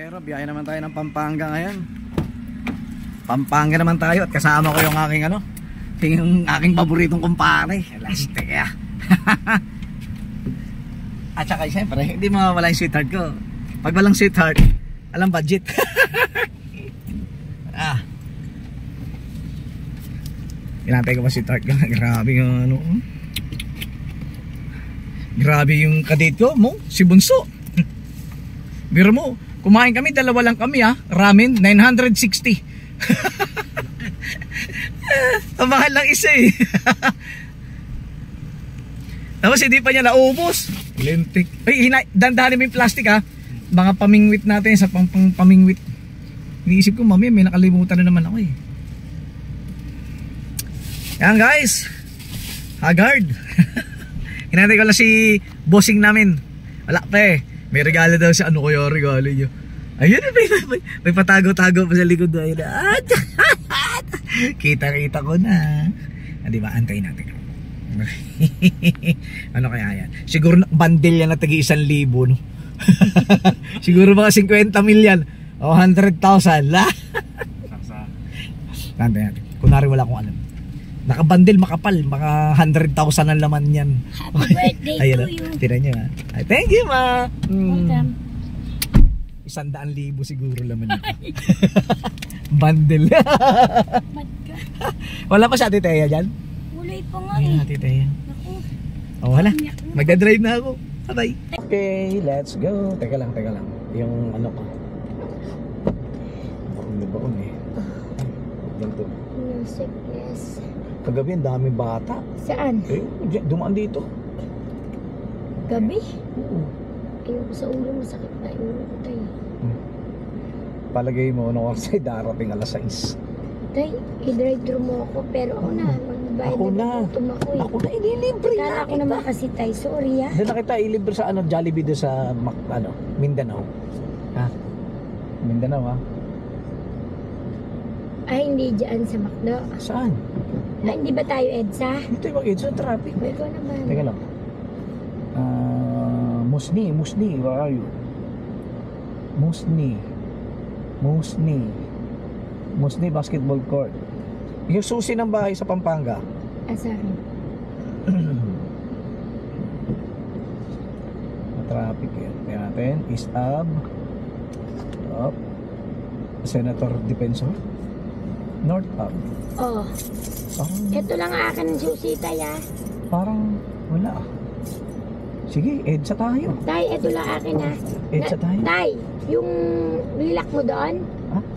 Pero biyahe naman tayo ng Pampanga ngayon. Pampanga naman tayo at kasama ko yung aking yung aking paboritong kumpare, Elastic ya. At saka siyempre, hindi mawawala yung sweetheart ko. Pag walang sweetheart, alam budget. Inantay ko pa sweetheart ko. Grabe yung grabe yung kadate ko mo, si Bunso. Biro mo, kumain kami, dalawa lang kami ramen, 960. Mahal lang isa eh. Tapos hindi pa niya naubos. Lintik. Ay, dandahan mo yung plastic mga pamingwit natin sa pamingwit. Iniisip ko, mami, may nakalimutan na naman ako eh. Yan guys, Haggard. Hinantay ko lang si bossing namin. Wala pa eh. May regalo daw siya. Ano kaya regalo niyo? Ayun, may patago-tago pa sa likod. Kita-kita ko na. Diba, antayin natin. Ano kaya yan? Siguro bundle yan na tagi 1,000 no? Siguro mga 50 million o 100,000 la. Antayin natin. Kunwari wala akong alam. Nakabandil makapal, mga 100,000 ang laman yan. Happy birthday to you. Tira nyo Ay, thank you ma. Welcome. 100,000 siguro laman nito. Bandel. Wala pa siya Ate Thea dyan? Wala pa nga eh. Ate Thea. Oh wala, magdadrive na ako. Bye bye. Okay, let's go. Teka lang. Yung ano ko. Baon eh. Ganito. Sickness. Kagabi ang daming bata. Saan? Eh, dumaan dito. Gabi? Ayoko sa ulo, masakit na yung ulo ko tayo. Palagay mo, kasi darating alas 6. Tay, i-drive-thru mo ako, pero ako na, magbayad Ako na. Ako na, ililibre na. Kala ko naman kasi tay, sorry Hindi na kita ilibre sa Jollibee doon sa Mindanao. Ha? Mindanao Ay, hindi dyan sa McDo. Saan? Ay, hindi ba tayo EDSA? Dito yung EDSA traffic. Ikaw naman. Teka lang. Musni, where are you? Musni basketball court. Yung susi ng bahay sa Pampanga. Asahin. Traffic yan. Kaya natin, East Ave. Up. Senator Defensor. North Ave. Oh. Ito lang akin ng susi tayo. Parang wala Sige, EDSA tayo. Tay, ito lang akin EDSA tayo. Tay, yung nilak mo doon?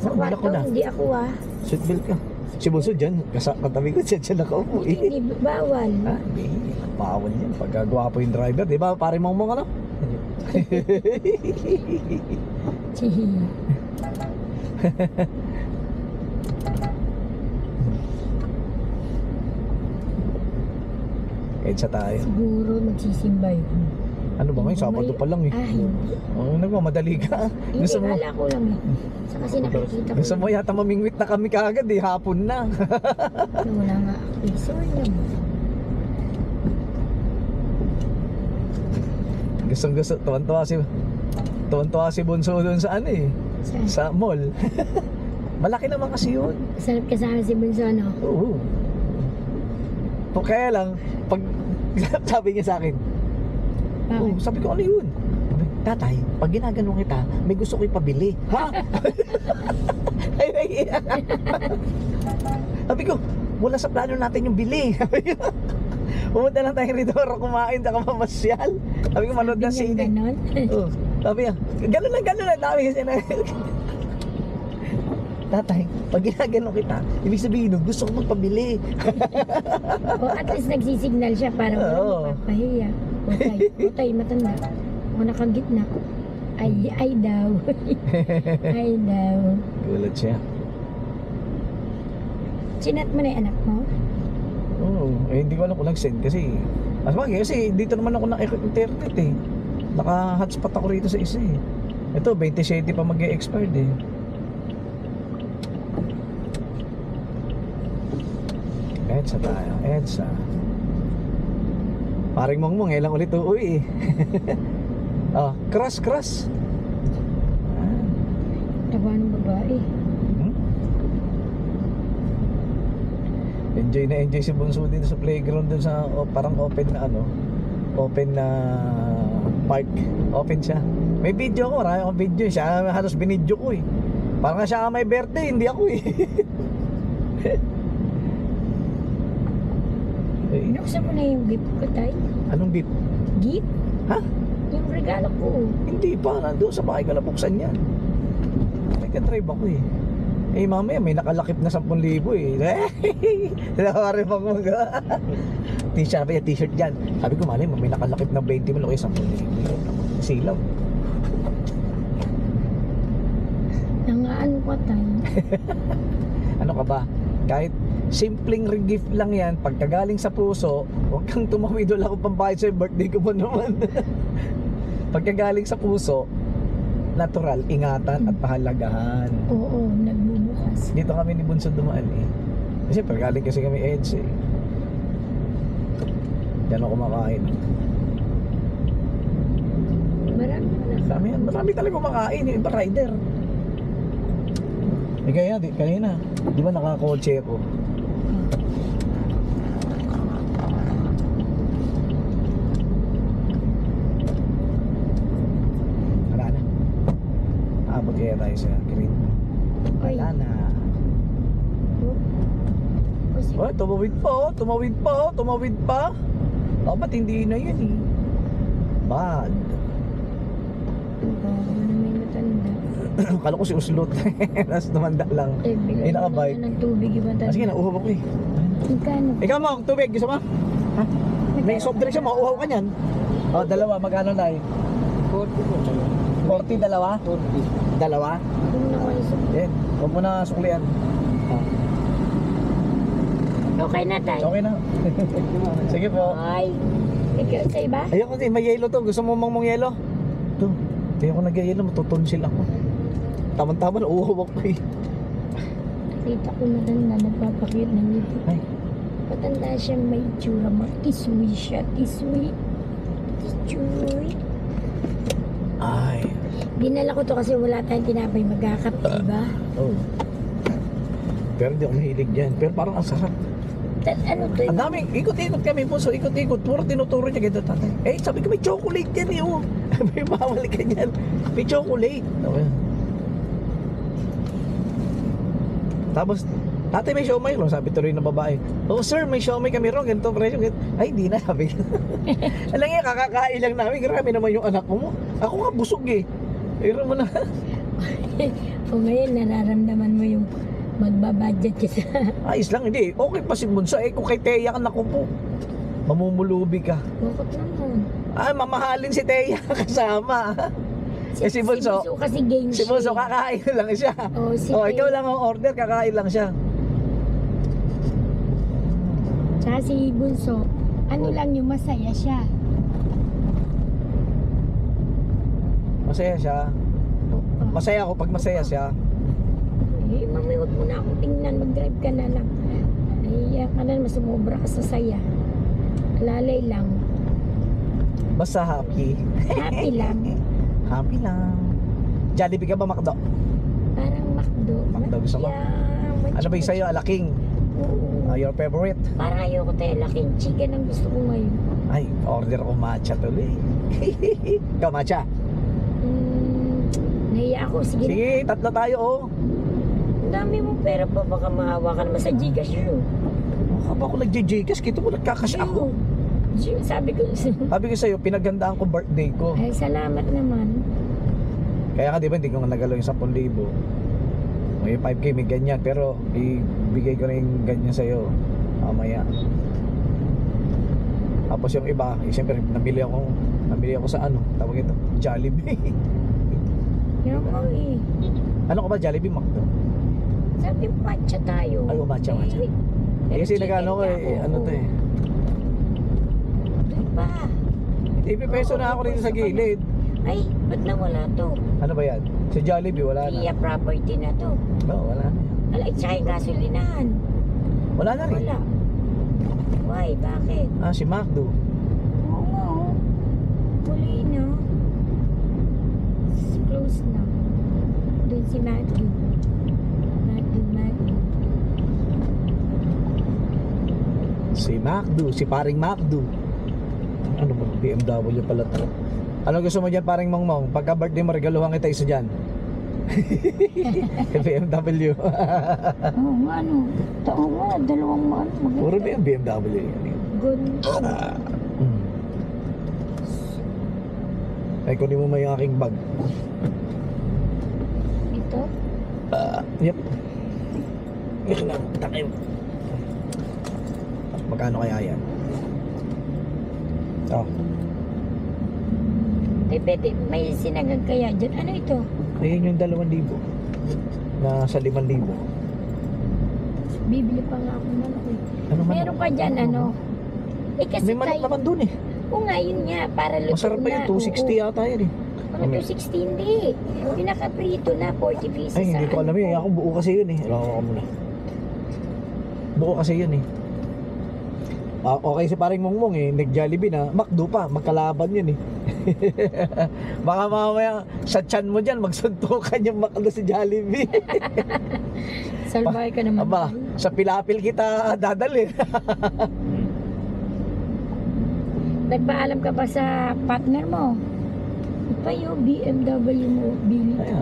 Sa kwarto, hindi ako Seatbelt ka. Si Bunso dyan, katabi ko siya nakaupo eh. Hindi, bawal. Hindi, bawal yan. Pagkagawa po yung driver, di ba? Pare mong EDSA tayo. Siguro magsisimba yun. Ano ba ngayon? Sabado pa lang eh. Nagmamadali ka. Hindi, kala ko lang eh. Sa kasi nakikita ko. Gusto mo yata mamingwit na kami kaagad eh. Hapon na. Wala nga ako. Sorry naman. Gusto. Tuwan-tuwa si Bunso doon sa sa mall. Malaki naman kasi yun. Sarap kasama si Bunso, no? Oo. Kaya lang, pag sabi niya sa akin, sabi ko, ano yun? Tatay, pag ginaganong kita, may gusto ko ipabili. Ha? Sabi ko, wala sa plano natin yung bili. Pumunta lang tayo rito para kumain, saka mamasyal. Sabi ko, manood na sine. Sabi niya, gano'n lang. Sabi kasi tatay, pag ginaganon kita, ibig sabihin gusto ko magpabili. At least nagsisignal siya para wala mapapahiya. Utay, matanda. O nakagitna. Ay daw. Ay daw. Gulat siya. Chinat mo na yung anak mo? Oo, hindi ko alam kung nag-send kasi dito naman ako na-internet eh. Naka-hotspot ako rito sa isa eh. Ito, 27 pa mag-e-expired eh. EDSA tayo, EDSA. Paring mongmong, lang ulit uuwi eh. Cross. Taba ng babae. Hmm? Enjoy si Bunso din sa playground dun sa parang open na open na park. Open siya. May video ko, marami akong video. Siya halos binidyo ko eh. Parang nga siya may birthday, hindi ako eh. Binuksan mo na yung gift ko, tay? Anong beep? Gift? Ha? Yung regalo ko. Hindi pa, nandun sa bahay ka nabuksan yan. Nagka-drive ako eh. Eh mamaya may nakalakip na 10,000 eh. Nakawari pa ko t-shirt dyan. Sabi ko malay mo may nakalakip na 20 mo kaya 10,000. Silaw. Nangaan ko, tay. Ano ka ba? Kahit simpleng gift lang yan, pagkagaling sa puso, huwag kang tumawid, wala akong pambayad sa birthday ko mo naman. Pagkagaling sa puso, natural, ingatan at pahalagahan. Oo, nagbubukas. Dito kami ni Bunso dumaan eh. Kasi paggaling kasi kami EDSA eh. Diyan ako kumakain. Marami talaga kumakain yung iba rider. Eh kaya, kanina, di ba nakakotse ako? Wala na. Abot kaya tayo sa green. Wala na. Oh, tumawid pa. Oh, ba't hindi na yan eh? Bad. May matanda. Kala ko si Uslot. Tapos tumanda lang. Bilay na nakabike. ng tubig yung matanda. Sige, nauhaw ako eh. Magkano? Ikaw mo, tubig, gusto mo? Ha? May soft drink siya, mauhaw ka niyan. Oh, dalawa, magkano na eh? 40 dalawa? 40. Dalawa? Kung na ko isip. Yan, huwag mo na suklian. Okay na, tay. Okay na. Sige po. Ay. Ikaw sa iba? Ayoko kasi, may yelo to. Gusto mo mong yelo? Ito. Kaya ako nag-yelo, matutunsil ako. Tama-tama na uhaw ako eh. Kita ko matanda, nagpapakit ng ngiti. Ay. Patanda siya, may itsura. Tisui siya, tisui. Ay. Dinala ko to kasi wala tayong tinapay magkakape, diba? Oh. Pero hindi ako mahilig dyan. Pero parang ang sarap. Ano to Ang daming, ikot-ikot kami po. So ikot-ikot, puro tinuturo niya ganito tatay. Eh, sabi ko may chocolate yan eh oh. May bawal ka dyan. May chocolate. Okay. Tapos, tatay may siomay ro, sabi tuloy na babae. Oh sir, may siomay kami ro, ganito presyo. Ay, hindi na, sabi ko. Alam nga, kakakain lang namin. Grabe naman yung anak mo. Ako nga busog eh. Pero mo na. O ngayon, nararamdaman mo yung magbabudget ka sa... Ayos lang, hindi. Okay pa si Bunso. Eh, kung kay Teya ka naku po. Mamumulubi ka. Bukot naman. Ay, mamahalin si Teya kasama. Eh, si Bunso. Si Bunso kasi game Si Bunso, kakain lang siya. Oh, si Ikaw lang ang order, kakain lang siya. Tsaka si Bunso, ano lang yung masaya siya. Masaya siya. Masaya ako pag masaya siya. Eh, mami, huwag mo na akong tingnan. Mag-drive ka na lang. Ay, ka na naman, sumobra ka sa saya. Alalay lang. Basta happy. Happy lang. Happy lang. Jollibee ka ba, Macdo? Parang McDo. McDo gusto mo? Ano ba yung sa'yo? Alaking? Oo. Your favorite? Parang ayoko tayo laking chicken ang gusto ko ngayon. Ay, order ko matcha tuloy. Ikaw matcha? Nahiya ako. Sige, Sige, tatlo tayo oh. Ang dami mo pera pa. Baka maawa ka naman sa Gcash yun. Baka ba ako nag-Gcash? Kita mo nagkakash ako. Sabi ko. Sabi ko sa'yo, pinagandaan ko birthday ko. Ay, salamat naman. Kaya nga di ba hindi ko nga nagalaw yung 10,000. May 5K may ganyan. Pero ibigay ko na yung ganyan sa'yo mamaya. Tapos yung iba, siyempre nabili ako sa ano, tawag ito, Jollibee. Yung ko eh. Ano ka ba, Jollibee, Macdo? Sabi mo, matcha tayo. Ay, matcha. Eh, kasi nagano ko eh, ano to eh. Doon pa. Ipipeso na ako dito sa gilid. Ay, ba't nawala to? Ano ba yan? Sa Jollibee, wala na. Iya property na to. Oo, wala na. Ala, tsaka yung gasolinahan. Wala na rin. Wala. Why? Bakit? Ah, si Macdo. Oo nga, oh. Huli na. Close na. nandun si Matthew. Matthew. Si Macdo, si paring Macdo. Ano ba, BMW pala to. Ano gusto mo dyan, paring Mongmong? Pagka birthday mo, regaluhan kita isa dyan. BMW. Oo nga, ano. Tao nga, dalawang maan. Puro BMW yan. Ganda. Ay, kunin mo may aking bag. Ito? Yep. Yan na, takip. Magkano kaya yan? Oh. Pwede, may sinagag kaya dyan. Ano ito? Ayun yung 2,000. Nasa 5,000. Bibili pa nga ako na ako. Ano man? Meron ka dyan, ano? Eh kasi May manok naman dun eh. Oo nga, yun nga. Para luto Masarap pa yun, 260 yata yun eh. Ano, 260 hindi. Pinaka-prito na, 40 pieces. Ay, hindi ko alam yun. Ako buo kasi yun eh. Alam ko muna. Buo kasi yun eh. Okay si paring Mongmong eh, nag-Jollibee na, McDo pa, magkalaban yun eh. Baka mamaya sa tiyan mo dyan, magsuntukan yung McDo si Jollibee. Salbay ka naman. Aba, sa pilapil kita dadalhin. Nagpaalam ka ba sa partner mo? Ito yung BMW mo,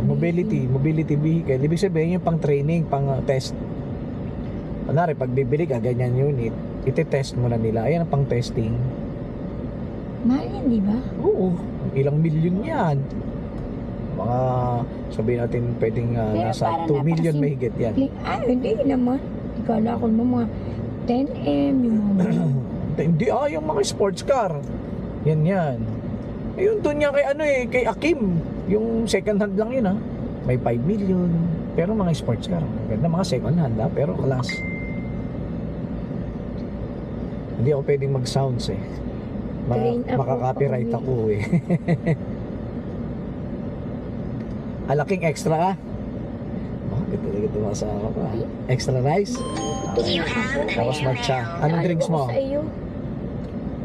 mobility vehicle. Ibig sabihin yung pang training, pang test. Kunwari, pag bibili ka, ganyan unit, iti-test mo na nila. Ayan ang pang testing. Mahal yan, di ba? Oo, ilang milyon yan. Mga, sabihin natin, pwedeng nasa 2 million mahigit yan. Hindi naman. Ikala ko naman mga 10M, yung mga... Hindi, yung mga sports car. Yan. Ayun, doon niya kay kay Akim. Yung second hand lang yun May 5 million. Pero mga sports car. Ganda mga second hand pero class. Hindi ako pwedeng mag-sounds eh. Makaka-copyright ako eh. Alaking extra ka? Bakit talaga tumasama ka? Extra rice? Tapos matcha. Anong drinks mo?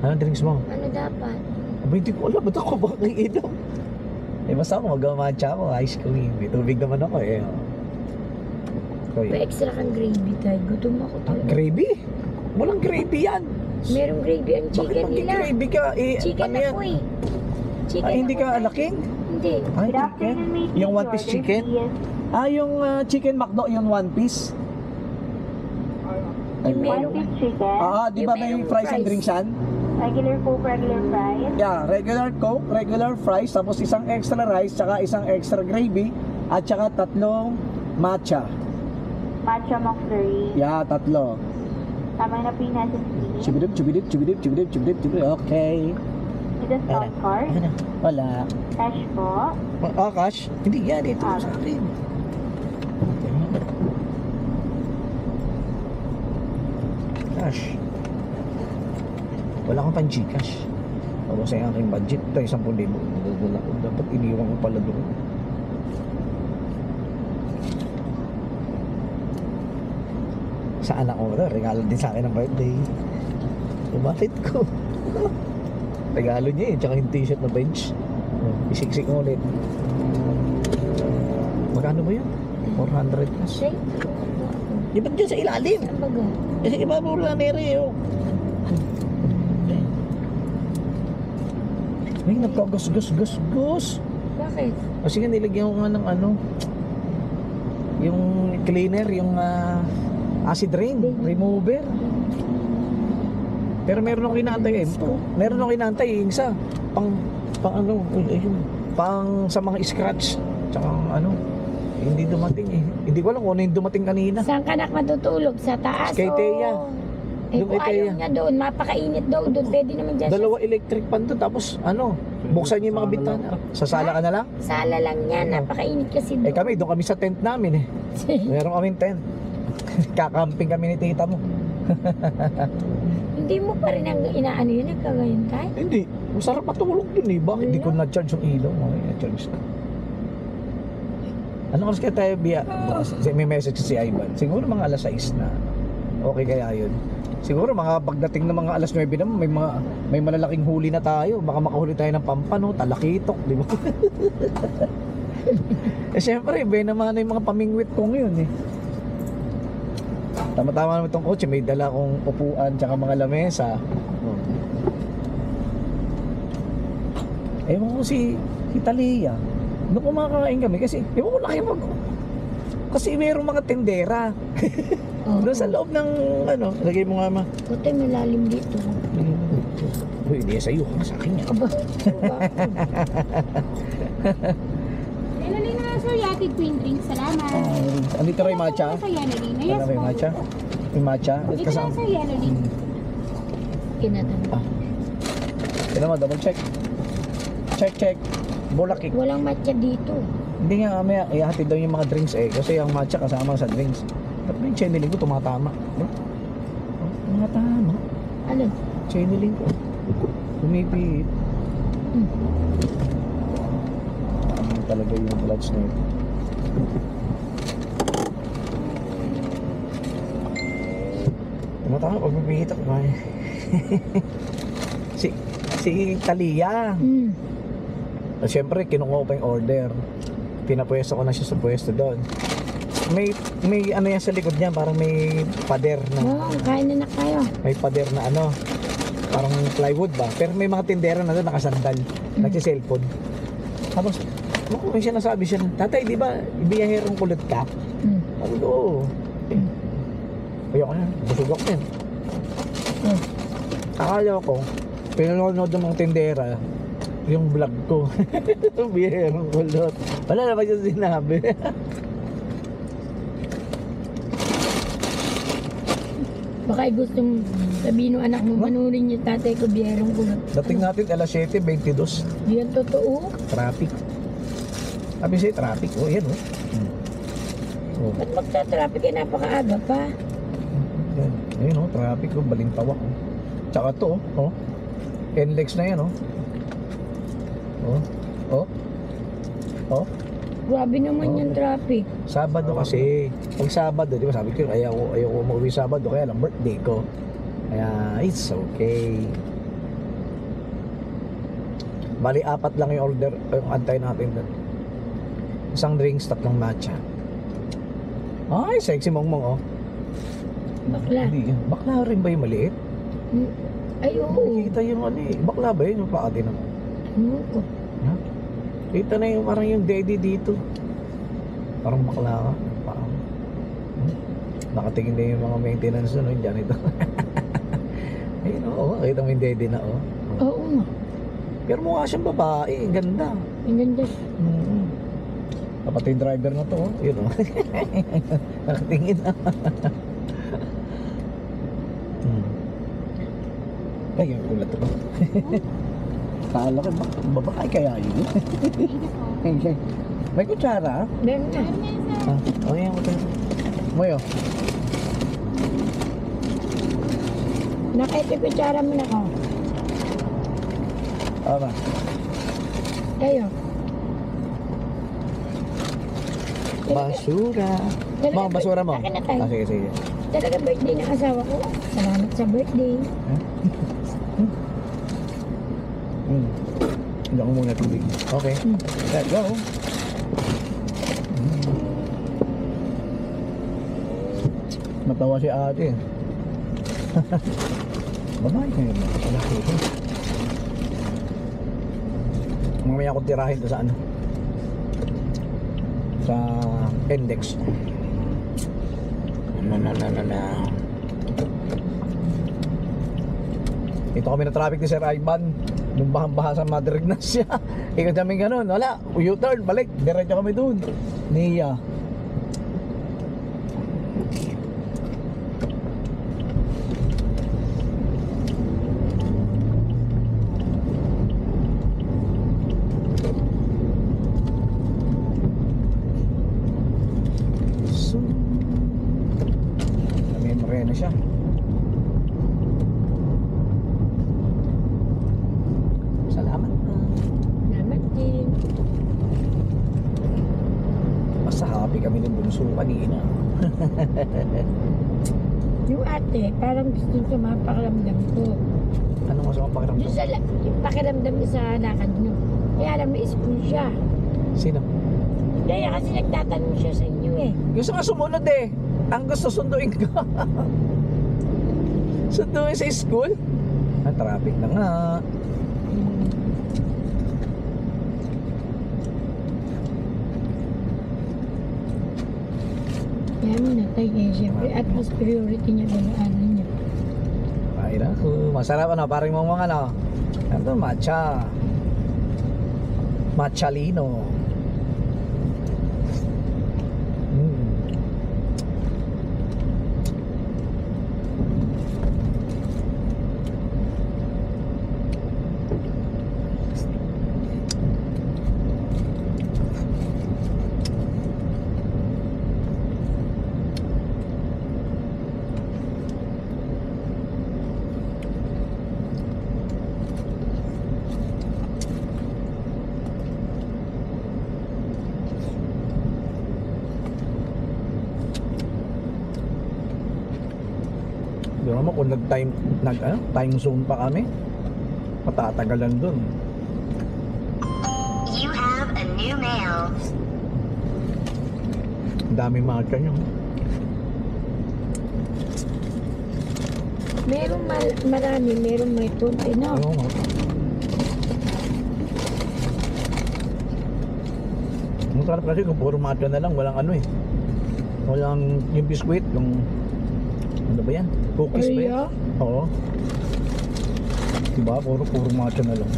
Anong drinks mo? Ano dapat? Aba, hindi ko alam. Ba't ako bakit inom? Basta ako mag-matcha ako. Ice cream. May tubig naman ako eh. May extra kang gravy tayo. Gutom ako tayo. Gravy? Walang gravy yan. Merong gravy ang chicken Bakit nila. gravy ka? Chicken ano yan? ako eh. Chicken Hindi ako ka alaking? Hindi. Ay, chicken? Yung one piece chicken? Yung chicken McDo, yung one piece? Yung meron ka. Chicken. Di ba may merong fries and fries. drinks yan? Regular Coke, regular fries. Yeah, regular Coke, regular fries, tapos isang extra rice, tsaka isang extra gravy, at tsaka 3 matcha. Matcha McFlurry. Yeah, 3. Tama na pinas and Chubidip. Okay. With a stock card. Ano? Wala. Cash po. Cash? Hindi yan, ito sa akin. Cash. Wala akong pang Gcash. Tapos ay aking budget. Ito, 10,000. Dapat iniwan ko pala doon. Sa anak ko, regalo din sa akin ng birthday. Umalit ko. Regalo niya tsaka yung t-shirt na bench. Isiksik mo ulit. Magkano ba yun? 400 plus. Di ba't dyan sa ilalim? Saan ba ga? Kasi iba mo lang nere Ay, nagkagus-gus. Bakit? O sige, nilagyan ko nga ng yung cleaner, yung acid rain remover. Pero meron akong inaantay yung isa pang sa mga scratch tsaka hindi dumating hindi ko alam kung ano yung dumating kanina. Saan ka matutulog? Sa taas Kay Teya. Kung ayaw niya doon, mapakainit daw doon. Pwede naman dyan. 2 electric pan doon, tapos buksan niyo yung mga bintana. Sasala ka na lang? Sala lang yan, napakainit kasi doon. Doon kami sa tent namin Meron kaming tent. Kakamping kami ni tita mo. Hindi mo pa rin inaano yun, nagkagayon tayo? Hindi, masarap matulog dun Bakit di ko na-charge yung ilaw? Na-charge na. Ano oras kaya tayo may message si Ivan? Siguro mga alas 6 na. Okay kaya yun? Siguro mga pagdating ng mga alas 9 naman, may malalaking huli na tayo. Baka makahuli tayo ng pampano, talakitok, di ba? Eh syempre, iba naman na yung mga pamingwit ko ngayon eh. Tama-tama naman itong kotse, may dala akong upuan tsaka mga lamesa. Oh. Ewan ko si Talia. Nung kumakain kami kasi, ewan ko laki mag... Kasi mayroong mga tendera. Oo. Doon sa loob ng ano, lagay mo nga ma. Buti malalim dito. Uy, hindi sa'yo, sa akin yan. Aba. Yanalin na sir, yatid twin drinks. Salamat. Andito rin matcha? Sa Yanalin. Ano Yes rin po. matcha? Yung matcha? Dito na sir, Yanalin. Kinatan. Tignan mo, double check. Check. Bulakik. Walang matcha dito. Hindi nga kami, ihatid daw yung mga drinks eh. Kasi ang matcha kasama sa drinks. Ba't ba yung channeling ko tumatama? No? Oh, tumatama. Ano? Channeling ko. Pumipit. Ano talaga yung clutch na ito. Tumatama, pagpipihit ako. si Talia. At syempre, kinukuha ko pa yung order. Pinapwesto ko na siya sa pwesto doon. May ano yan sa likod niya, parang may pader na... Oo, kain na kayo. May pader na ano, parang plywood ba? Pero may mga tindera na doon, nakasandal, nagsiselfon. Tapos, may siya nasabi siya, tatay, di ba, ibiyaherong kulot ka? Sabi ko, oo. Ayoko na, busog ako yan. Akala ko, pinanonood ng mga tindera, yung vlog ko. Biyerong kulot. Wala naman yung sinabi. Baka gustong sabihin ng anak mo, manurin yung tatay ko, biyerong kulot. Dating natin, alas 7:22. Di yan totoo. Traffic. Sabi sa'yo, traffic. Oh, yan oh. Oh. Ba't magta-traffic eh, napakaaga pa. Yan. Ayun oh, traffic oh, balintawak oh. Tsaka to oh. NLEX na yan oh. Oh. Grabe naman yung traffic. Sabado kasi. Pag Sabado, di ba sabi ko, ayaw ko umuwi Sabado, kaya lang birthday ko. Kaya it's okay. Bali, 4 lang yung order, yung antay natin doon. Isang drinks, 3 matcha. Ay, sexy mongmong oh. Bakla. Hindi, bakla rin ba yung maliit? Ay, oo. Nakikita yung ano eh. Bakla ba yun? Yung paati na. Oo. Ha? Kita na yung parang yung daddy dito. Parang bakla ka. Parang nakatingin na yung mga maintenance na nun dyan ito. Ayun oo. Kita mo yung daddy na oh. Oo nga. Pero mukha siyang babae. Ganda. Ang ganda. Dapat yung driver na to oh. Yun oh. Nakatingin na. Ay, yung ulat ko. Kala ko, babae kaya yun? May kutsara? Meron na. Oh, yan ko tayo. Moyo. Nakitipitsara mo na ko. Tama. Kayo. Basura. Mga basura mo? Akin na tayo. Sige. Talaga birthday ng asawa ko. Salamat sa birthday. Hindi ako muna tubig. Okay. Let's go. Matawa si ate. Babae kayo na. Mamaya ko tirahin to sa ano. Sa index. Ito kami na traffic ni Sir Ivan. Nung bahang-baha sa Mother Ignacia. Ikot namin ganun. Wala. U-turn. Balik. Diretso kami dun. Nia. So, kami morena siya. Salamat na. Salamat din. Basta happy kami ng bunso kanina. Yung ate, parang gusto niya mapakiramdam ko. Ano masama Yung pakiramdam? yung pakiramdam niya sa lakad niyo. Kaya alam may spoon siya. Sino? Kaya kasi nagtatanong siya sa inyo eh. Gusto nga sumunod eh. Ang gusto sunduin ko. Sunduin sa school? Ah, traffic na nga. Kaya minatay kaya siyempre. At mas priority niya ba yung ano niya. Ay naku. Masarap ano, parang mga ano. Ito, matcha. Matchalino. Di naman kung time zone pa kami, patatagalan dun. You have a new mail. Ang dami marka nyo. Merong marami, merong may konti, no? Oo nga. Ang sarap kasi kung puro matcha na lang, walang ano eh. Walang yung biskuit, yung ano ba yan? Cookies ba yan? Oreo? Oo. Diba? Puro matcha na lang.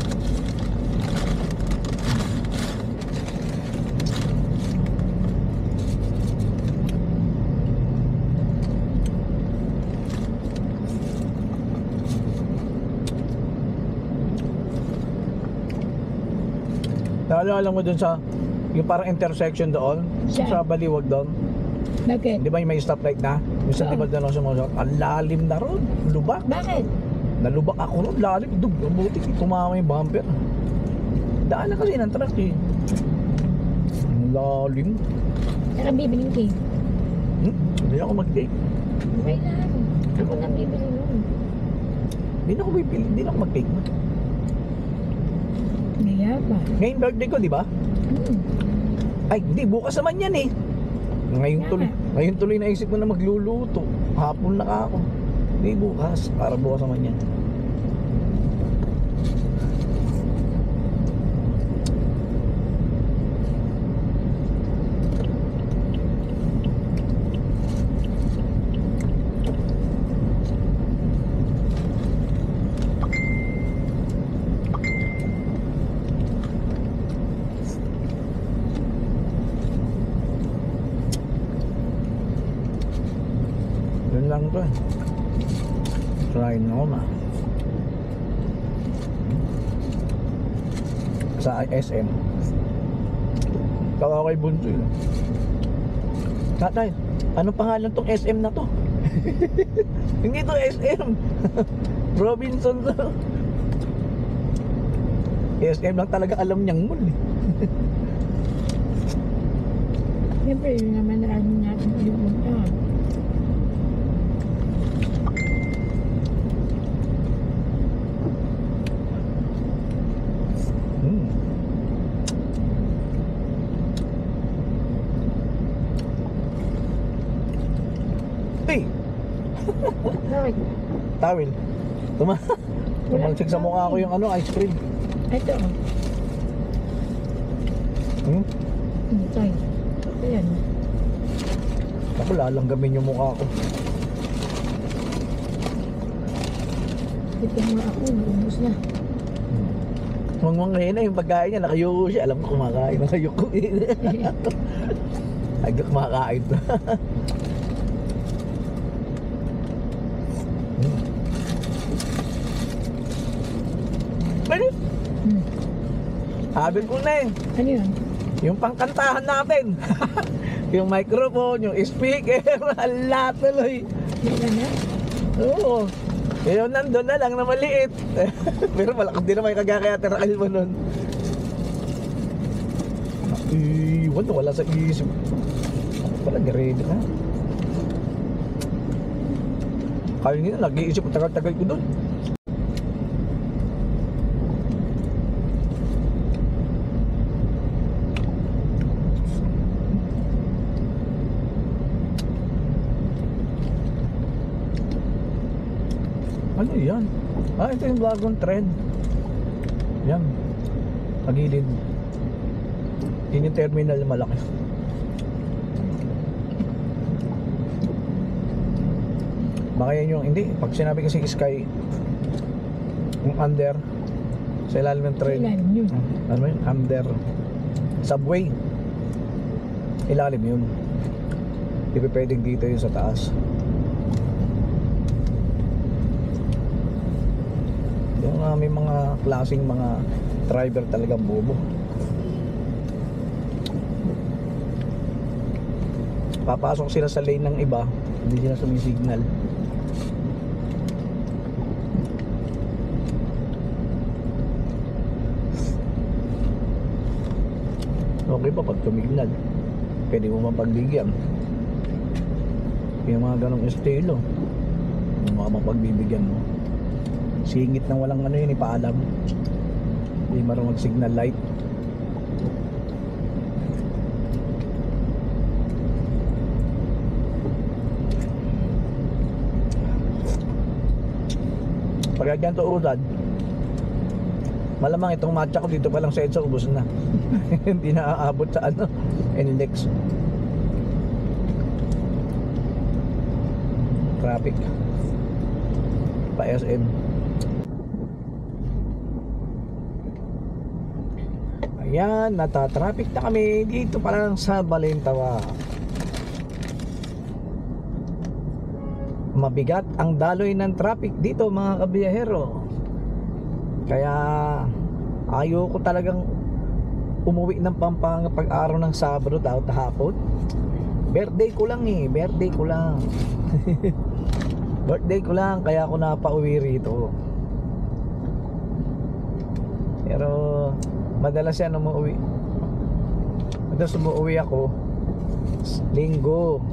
Naalala mo dun sa yung parang intersection doon? Saan? Sa Baliwag doon? Bakit? Di ba yung may stoplight na? Yung sa Oo. di ba doon ako sumusok? Ang lalim na ron. Lubak. Bakit? Nalubak ako ron. Lalim. Dug. Buti. Tumama yung bumper. Daan na kasi ng truck eh. Ang lalim. Saka bibiling cake. Hindi ako mag-take. Okay lang. Ako na bibili nun. Hindi na ako bibili. Hindi na ako mag-take. Kaya ba? Ngayon birthday ko, di ba? Ay, hindi. Bukas naman yan eh. Ngayon tuloy naisip ko na magluluto. Hapon na ka ako. Hindi bukas. Para bukas naman yan. Yun lang to eh. Try Noma sa SM. Tawa kay Bunso yun. Tatay, anong pangalan tong SM na to? Hindi to SM. Robinson to. SM lang talaga alam niyang mall eh. Siyempre, yun naman na ano natin pumunta. Hey! Bakit? Tawil. Tumansig sa mukha ko yung ano, ice cream. Ito. Ito. Ayan. Ako lalanggamin yung mukha ko. Ito nga ako, naubos na. Mangmang ngayon na yung pagkain niya, nakayuko siya. Alam ko kumakain, nakayuko. Agak kumakain to. Pwede? Sabi ko na eh. Ano yun? Yung pangkantahan natin. Yung microphone, yung speaker, lahat tuloy. Wala na? Oo. Yung nandun na lang na maliit. Pero malakas din naman yung kagakayateraal mo nun. Iwan na, wala sa isip. Ako pala, ready na. Kaya nila, nag-iisip ang tagal-tagal ko dun. Ano yan? Ito yung Dragon Trend. Yan. Pagilid. Yun yung terminal na malaki. Baka yan yung, hindi. Pag sinabi kasi Sky, yung under, sa ilalim ng train. Ilalim yun. Ano yun? Under. Subway. Ilalim yun. Hindi pa pwedeng dito yun sa taas. Yung may mga klaseng mga driver talagang bobo. Papasok sila sa lane ng iba, hindi sila sumisignal. Okay pa pag tumignal, pwede mo mapagbigyan. Yung mga ganong estilo, yung mga mapagbibigyan mo. Singit ng walang ano yun, ipaalam. Hindi marunong signal light. Pagka ganito usad, malamang itong matcha ko dito pa lang sa EDSA, ubos na. Hindi na aabot sa ano, NLEX. Traffic pa SM. Ayan, nata-traffic na kami dito pa lang sa Balintawa. Mabigat ang daloy ng traffic dito mga kabiyahero. Kaya ayoko talagang umuwi ng Pampanga pag-araw ng Sabado daw hapon. Birthday ko lang eh, birthday ko lang. Birthday ko lang kaya ako napauwi rito. Pero madalas yan umuwi. Madalas umuwi ako Linggo.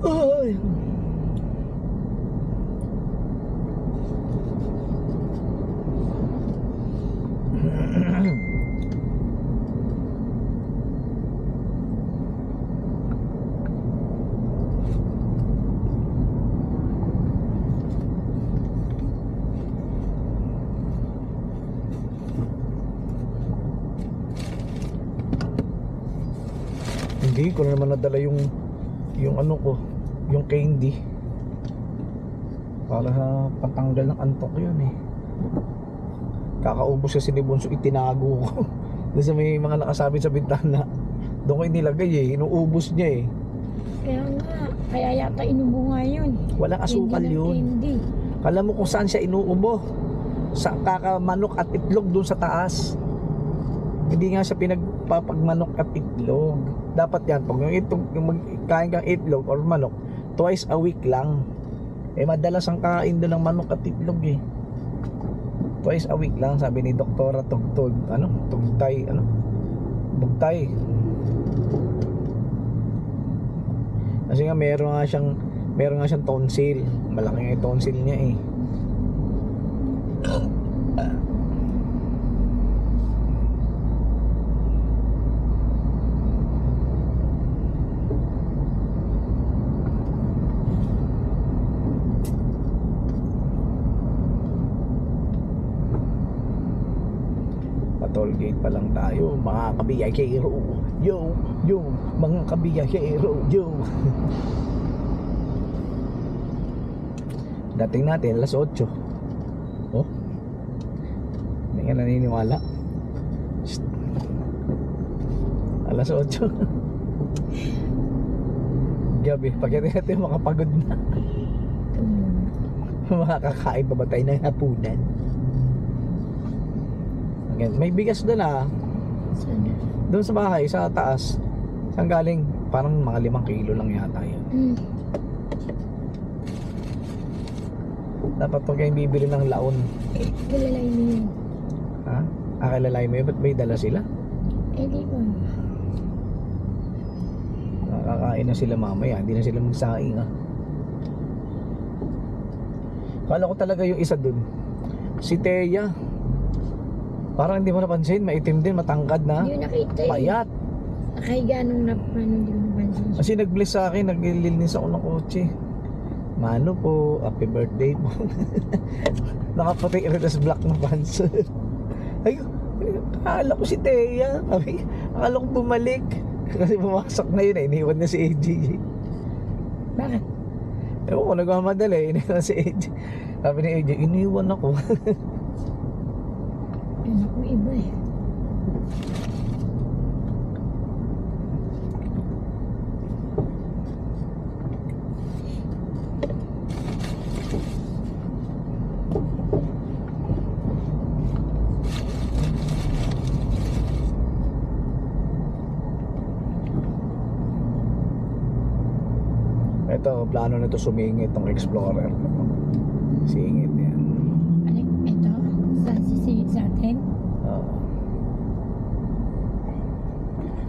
Ay. Hindi ko na naman nadala yung ano ko, yung candy para patanggal ng antok yun eh. Kakaubos kasi ni Bonso, itinago ko doon sa may mga nakasabit sa bintana. Doon ko inilagay eh, inuubos niya eh. Kaya nga, kaya yata inubo nga yun. Walang asukal Hindi ng yun. candy. Alam mo kung saan siya inuubo? Sa kakamanok at itlog doon sa taas. Hindi nga siya pinagpapagmanok at itlog. Dapat yan, pag yung magkain kang itlog or manok, twice a week lang. Eh madalas ang kain doon ng manok at itlog eh. Twice a week lang, sabi ni Doktora Tugtog, Tugtay, Bugtay. Kasi nga meron nga siyang tonsil. Malaki nga yung tonsil niya eh. Toll gate pa lang tayo, mga kabiyahero. Yo, mga kabiyahero. Yo. Dating natin alas 8. Oh. Hindi ka naniniwala. alas 8. Gabi, pagkita natin yung mga pagod na. Mga kakain pa ba tayo ng hapunan? Again, may bigas doon Sana. Doon sa bahay, sa taas. Saan galing? Parang mga 5 kilo lang yata yun. Dapat pag kayong bibili ng laon. Kilalay mo yun. Ha? Kilalay mo yun? Ba't may dala sila? Di ba? Nakakain na sila mamaya. Hindi na sila magsaing Kala ko talaga yung isa dun, si Teya. Parang hindi mo napansin, maitim din, matangkad na. Hindi ko nakita eh. Payat. Nakahiga nung hindi mo napansin siya. Kasi nag-bless sa akin, naglilinis ako ng kotse. Mano po, happy birthday po. Nakaputi rin tas black na pants. Ay, akala ko si Teya. Akala ko bumalik. Kasi bumasok na yun iniwan na si AJ. Bakit? Ewan ko, nagmamadali, iniwan si AJ. Sabi ni AJ, iniwan ako. Yun ako iba eh. Ito, plano na ito sumingit tong Explorer na to. Singit yan. Ano? Ito? Sisingit sa atin? Oo.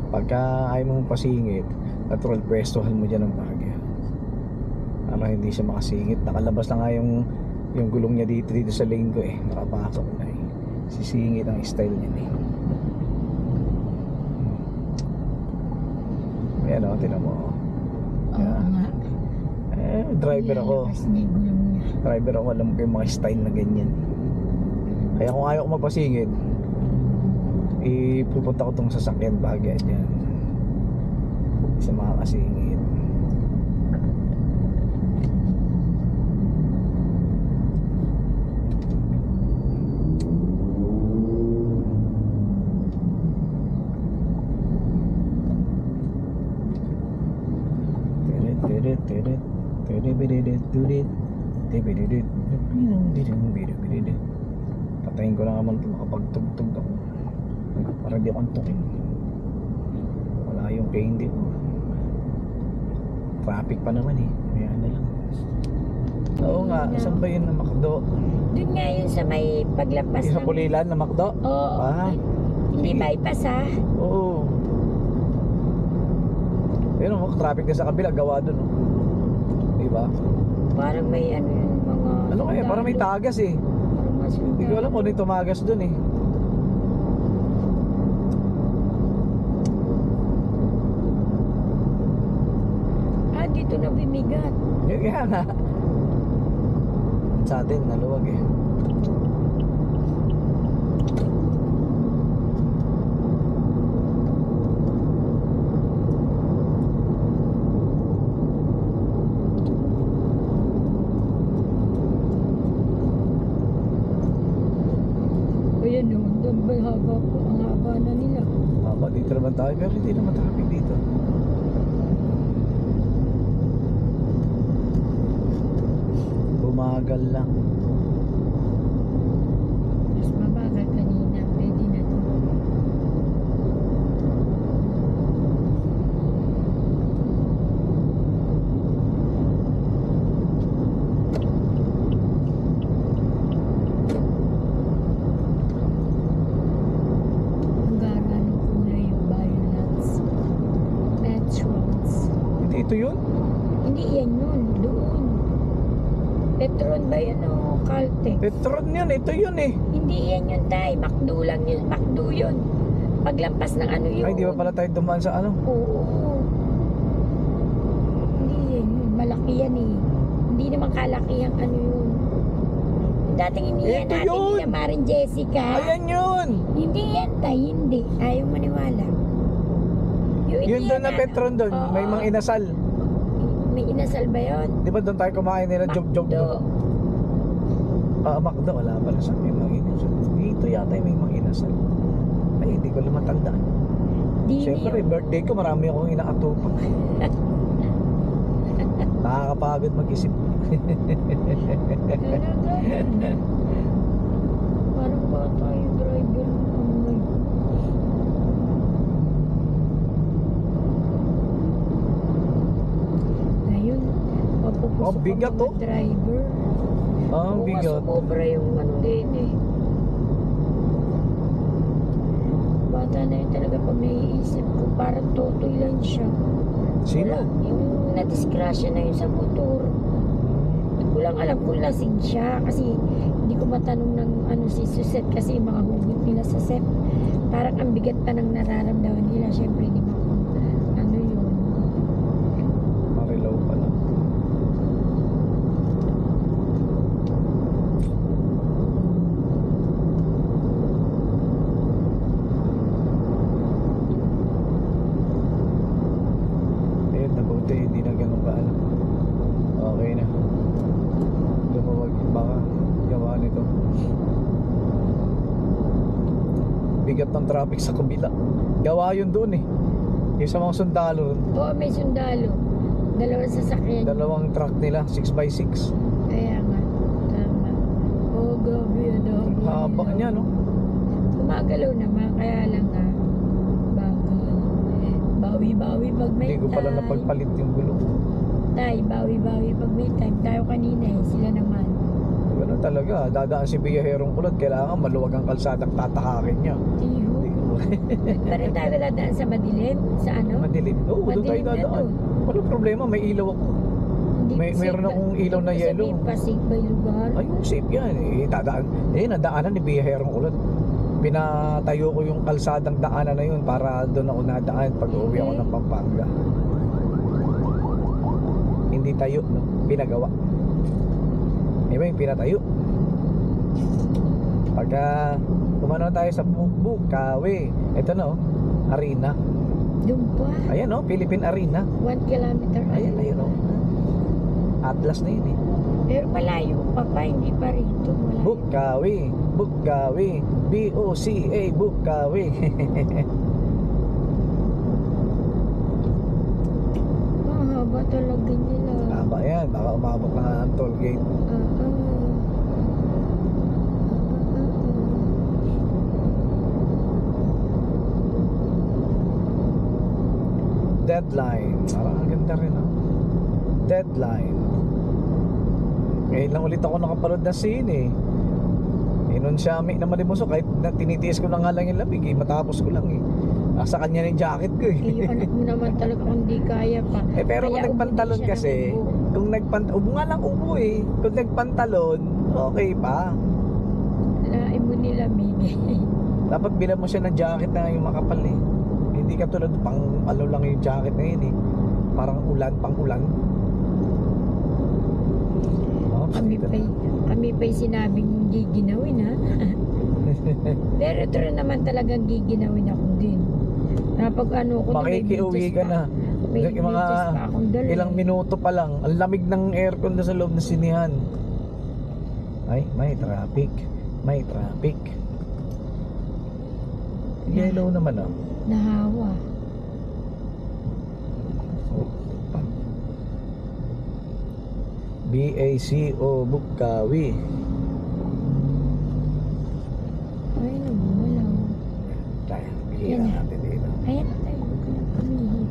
Pagka ayaw mong pasingit, natural pwestohan mo dyan ng bagay. Para hindi siya makasingit. Nakalabas na nga yung gulong niya dito sa lane ko nakapasok na sisingit ang style niya Ayan tinan mo. Oo nga. Driver ako. Ilalabas niya yung gulong niya. Driver ako, alam ko yung mga style na ganyan. Kaya kung ayaw ko magpasingit, pupunta ko tong sasakyan bagay dyan. Isa makakasingit. Patayin ko lang naman ito, makapagtugtog ako para di ako antukin. Wala yung candy ko. Traffic pa naman Kaya na lang. Oo nga, saan ba yun na McDo? Doon nga yun sa may paglampas Yung sa Pulilan na McDo? Oo. Hindi bypass Oo. Ayun traffic na sa kabila, gawa dun Diba? Parang may mga... Ano kaya? Parang may tagas Parang mas Hindi ko alam kung ano yung tumagas dun dito na bimigat. Kaya nga. Sa atin, naluwag Ayan doon ba haba po? Ang haba na nila. Haba, dito naman tayo, pero hindi naman traffic dito. Bumagal lang. Mas mabagal kanina. Pwede na to. Ang gara ng kulay yung violets. Naturals. Ito yun? Hindi yan yun. Doon. Petron ba yun o Caltex? Petron yun, ito yun Hindi yan yun tay. McDo lang yun. McDo yun. Paglampas ng ano yun. Ay, di ba pala tayo dumaan sa ano? Oo. Hindi yan yun. Malaki yan Hindi naman kalaki ang ano yun. Yung dating iniyan Ito natin yun! nila Marin Jessica. Ayan yun! Hindi yan tay. Hindi. Ayaw maniwala. Yung Yun doon na Petron doon, Oo. may mga inasal. May inasal ba yun? Di ba doon tayo kumain nila jog-jog doon? McDo, wala pala sa may mga inasal. Dito yata may mga inasal. Ay, hindi ko lang matandaan. Siyempre, birthday ko, marami akong inaatupak. Nakakapagod mag-isip. Talaga. Parang bata yung driver. Ngayon, mapupusok Oh, bigat ang mga to. driver. Ang bigat. Sumobra yung ano din eh. Bata na yun talaga pag naiisip ko, parang totoy lang siya. Sino? Yung na-disgrasya na yun sa motor. Hindi ko lang alam kung lasing siya kasi hindi ko matanong ng ano si Suset kasi yung mga hugot nila sa set. Parang ang bigat pa ng nararamdaman nila. Siyempre, di ba kung ano yun. Marilaw pa lang. Ayun, nabuti. Hindi na ganun ka ano. Okay na. Lumawag. Baka gawa nito. Bigat ng traffic sa kabila. Gawa yun doon eh. Yung sa mga sundalo. Oo, may sundalo. Dalawang sasakyan. Dalawang truck nila, 6x6. Kaya nga. Tama. Oo, grabe yun. Haba niya, no? Gumagalaw naman. Kaya lang nga. Bawi-bawi pag may Hindi ko pala time. napagpalit yung gulong. Tay, bawi-bawi pag may time. Tayo kanina eh. Sila naman. Ganun talaga. Dadaan si Biyaherong Kulot. Kailangan maluwag ang kalsadang tatahakin niya. Tiyo. Parang tayo dadaan sa madilim. Sa ano? Madilim. Oo, doon tayo Madilim na dadaan. doon. Walang problema. May ilaw ako. Hindi May- safe meron ba- akong ilaw na hindi yellow. sabihin pa safe ba yung lugar? Ayun, safe yan. Dadaan. Nadaanan ni Biyaherong Kulot. Pinatayo ko yung kalsadang daanan na yun para doon ako nadaan pag uwi ako ng Pampanga. Hindi tayo, no? Pinagawa. Diba yung pinatayo? Pagka kumano tayo sa Bukawi, ito na, oh, Arena. Doon pa. Ayan, oh, Philippine Arena. 1 kilometer. Ayan, ayun, oh. Atlas na yun, eh. Pero malayo pa pa. Hindi pa rito. Malayo. Bukawi, B-O-C-A, Bukawi. Mahaba talaga nila. Tama yan, baka umabot na nga ang toll gate. Deadline. Parang ang ganda rin, oh. Deadline. Ngayon lang ulit ako nakapanood na scene, eh. Nun siya na malimuso, kahit na tinitiis ko na nga lang yung lamig, eh. Matapos ko lang, eh. Nasa kanya na yung jacket ko, eh. Eh, yung anak mo naman talaga kung di kaya pa. Eh, pero kung Kaya nagpantalon umuwi siya kasi, ng ubo. kung ubo nga lang ubo, eh. Kung nagpantalon, okay pa. Lain mo nila, Mimi. Dapat bilan mo siya ng jacket na yung makapal, eh. Hindi ka tulad pang ano lang yung jacket na yun, eh. Parang ulan, pang ulan. Oh, Kami pa'y sinabing giginawin, ha? Pero ito rin naman talagang giginawin ako din. Kapag ano ko, makikiuwi ka na. May Yung mga medyas pa akong dala. ilang minuto pa lang, ang lamig ng aircon na sa loob ng sinihan. Ay, may traffic. May traffic. Yellow naman, ah. Nahawa. BACO Bukawi. Ay, nagumalaw. Tayo, Yan bihira na. natin dito. Ayan na tayo. Huwag ka na pumihit.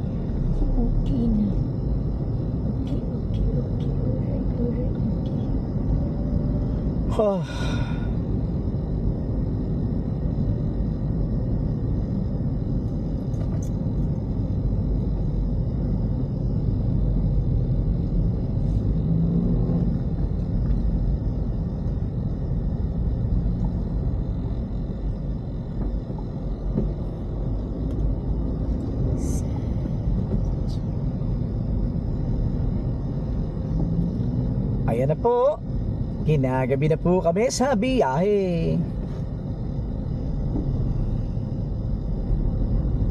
Okay na. Okay. Alright, okay. Oh. Ayan na po. Ginagabi na po kami sa biyahe.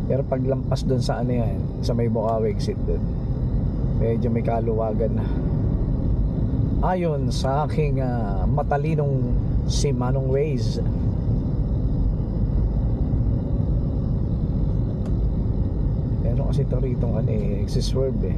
Pero paglampas doon sa ano yan, sa may Bukawi exit doon, medyo may kaluwagan na. Ayon sa aking matalinong si Manong Waze. Meron kasi ito rito ano eh, Swerve eh.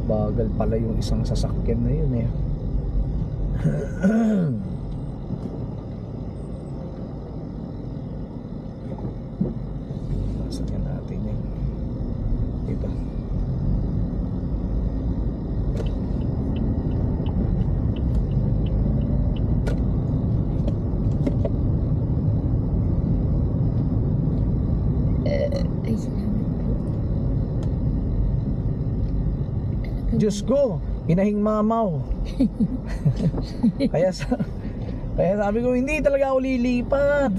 Bagal pala yung isang sasakyan na yun eh. Sasakyan natin yun. Dito. Ay, salamat po. Diyos ko, hinahing mamaw. kaya sabi ko, hindi talaga ako lilipat.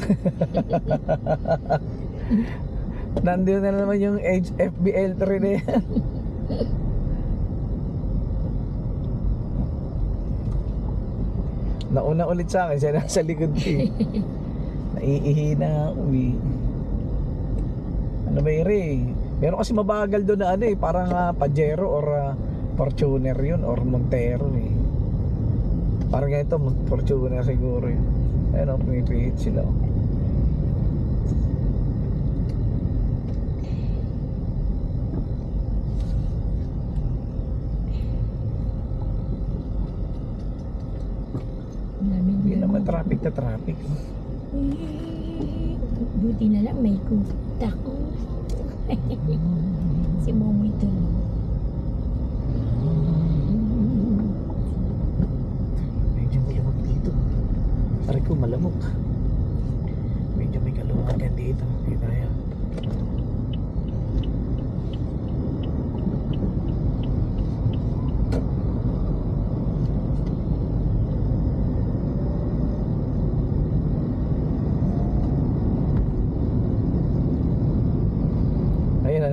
Nandiyo na naman yung FBL3 na yan. Nauna ulit sa akin, siya nasa likod ko eh. Naiihi na ako eh. Ano ba yun eh? Meron kasi mabagal doon na ano eh, parang Pajero or Fortuner yun or Montero eh. Parang ganito, Fortuner siguro yun. Ayun o, pumipihit sila o. Hindi naman traffic na traffic. Buti na lang may kuta ko. Si Momoy tuloy. Medyo malamok dito. Aray ko malamok. Medyo may kaluwagan dito. Hindi tayo.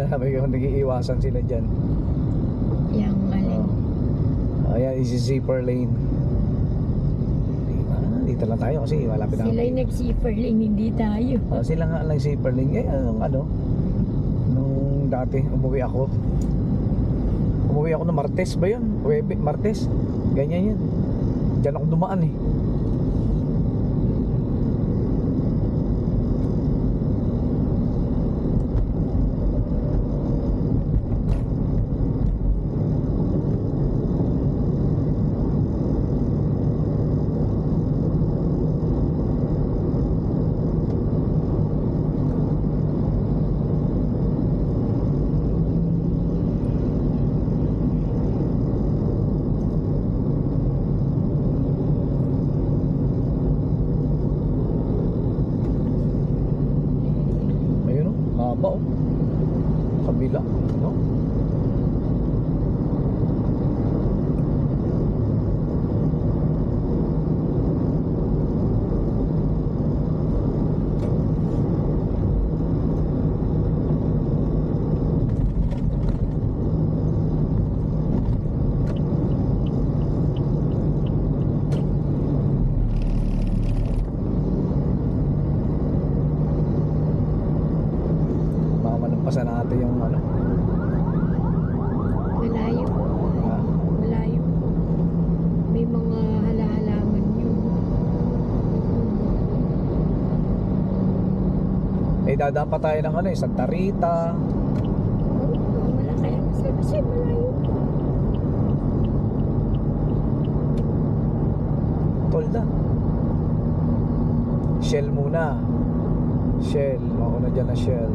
Sabi ko, nag-iiwasan sila dyan. Yang alin. Ayan, easy zipper lane. Dito lang tayo kasi malapit na. Sila yung nag-zipper lane, hindi tayo. Sila nga lang zipper lane. Ngayon, nung dati, umuwi ako ng Martes ba yun? Martes? Ganyan yan. Diyan ako dumaan eh. Kabila, no? Pasan natin yung ano. Malayo po. Malayo po. May mga hala-halaman yun. Eh dadaan pa tayo ng ano eh, Santa Rita. Wala kaya kasi malayo po. Tolda. Shell muna. Shell, mauna dyan na Shell.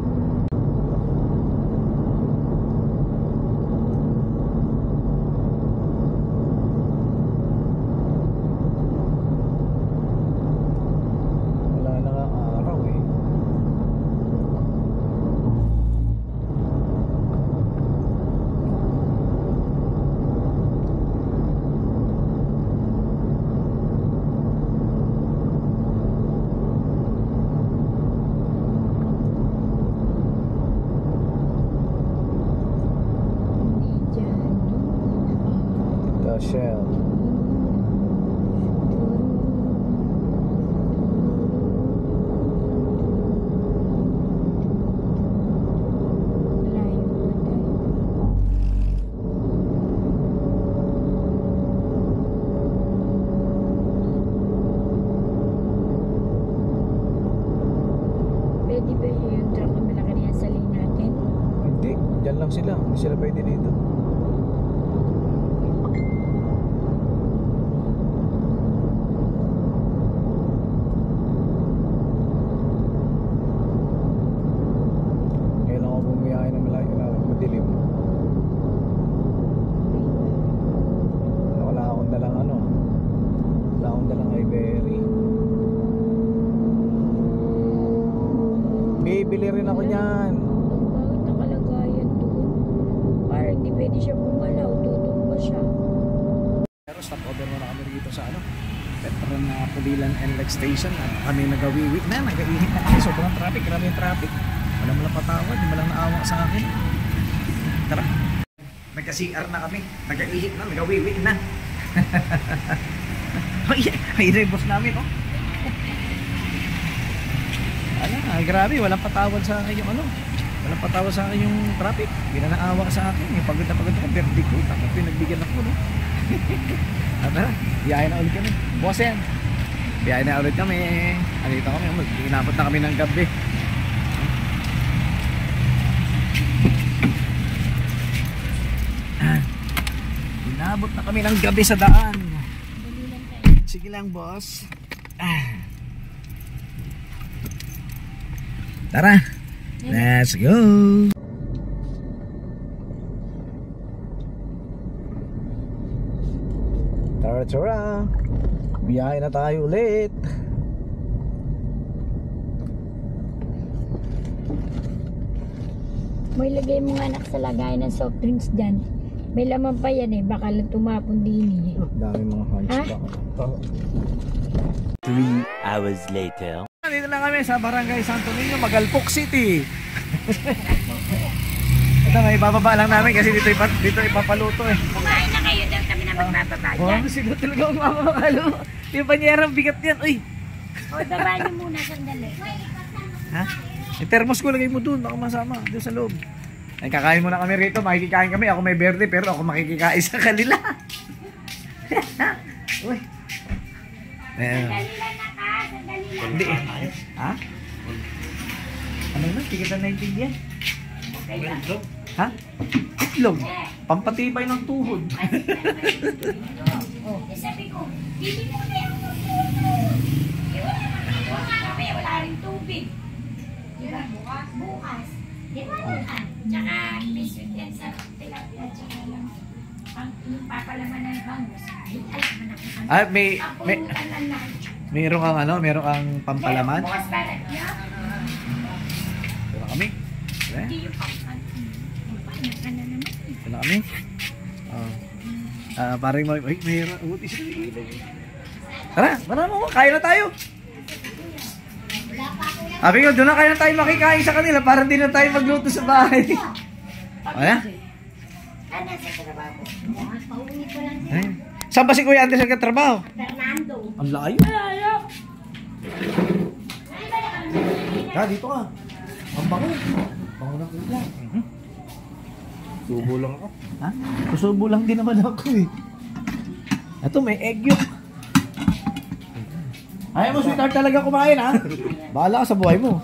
Shell. Malayo po tayo. Hindi sila pwede dito. Kailangan ko bumiyahe ng malayo na madilim. Wala akong dalang ano. Wala akong dalang iBerry. Bibili rin ako niyan. Bakit nakalagayan doon? Parang hindi pwede siya bumalaw. Tutumba siya. Pero stop over muna kami dito sa ano, Petron na Pulilan NLEX Station. Kami nagawiwi na, nag-iinit na kami. Sobrang traffic, grabe yung traffic. Walang patawad, di walang naawa sa akin. Tara. Nagka-CR na kami, nag-iinit na, nagawiwi na. Ay, boss namin, oh. Grabe, walang patawad sa akin yung ano. Walang patawad sa akin yung traffic. Hindi na naawa sa akin. Yung pagod na pagod ako, birthday ko. Tapos pinagbigyan ako, no? At tara, biyahe na ulit kami. Boss yan. Biyahe na ulit kami. Alita kami, inabot na kami ng gabi. Inabot na kami ng gabi sa daan. Sige lang, boss. Tara, let's go. Tara, biyahe na tayo ulit. May lagay mo nga anak sa lagay ng soft drinks dyan. May laman pa yan eh. Baka lang tumapon din eh. Dami mga hunchback. 3 hours later. Dito lang kami sa Barangay Santo Niño, Magalpok City. Ito, may bababa lang namin kasi dito ipapaluto eh. Kumain na kayo daw kami na magbababa dyan. Sila talaga ang mamamalo. Yung banyerang bigat yan. Uy. O, baba niyo muna sandali. Ha? Yung thermos ko lagay mo dun, baka masama doon sa loob. Ay, kakain muna kami rito, makikikain kami. Ako may birthday pero ako makikikain sa kanila. Uy. Sandali lang na ka, sandali lang. Hindi eh. Ha? Ano na? Hindi kita naintindihan. Okay lang. Ha? Itlog. Pampatibay ng tuhod. Sabi ko, hindi mo na yung wala rin tubig. Diba? Bukas. Di ba yan? Tsaka may sweet yan sa tilapia. Tsaka lang. Yung papalaman ng bangus. Ah, mayroong kang ano, mayroong kang pampalaman. Bukas para niya. Ito kami. Hindi yung pampalaman. Paano naman eh. Ito kami. Parang mayroon. Tara, mo. Kain na tayo. Sabi ko, doon na kaya tayo makikain sa kanila para hindi na tayo magluto sa bahay. Wala? Saan ba si Kuya Andres nagkatrabaho? Fernando. Ang layo. Dito ka. Ang bango. Bango na kuya. Subo lang ako. Ha? Susubo lang din naman ako eh. Ito may egg yun. Ayaw mo sweetheart talaga kumain ha? Bahala ka sa buhay mo.